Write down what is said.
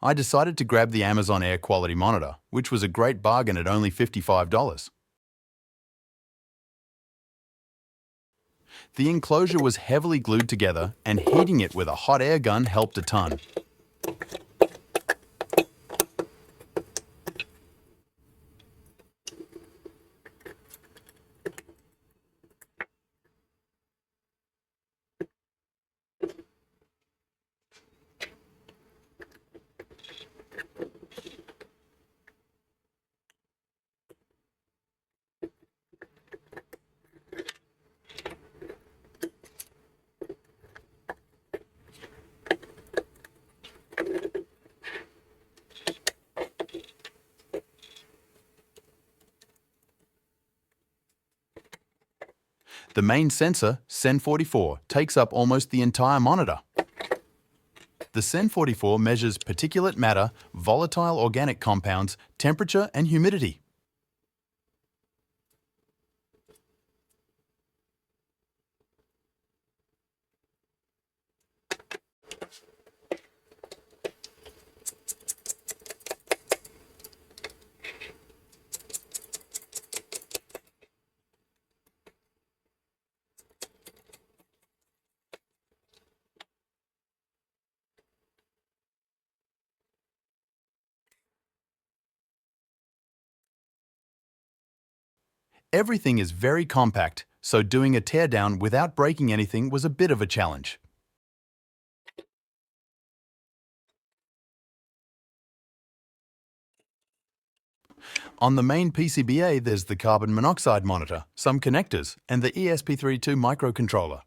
I decided to grab the Amazon Air Quality Monitor, which was a great bargain at only $55. The enclosure was heavily glued together, and heating it with a hot air gun helped a ton. The main sensor, SEN44, takes up almost the entire monitor. The SEN44 measures particulate matter, volatile organic compounds, temperature and humidity. Everything is very compact, so doing a teardown without breaking anything was a bit of a challenge. On the main PCBA, there's the carbon monoxide monitor, some connectors, and the ESP32 microcontroller.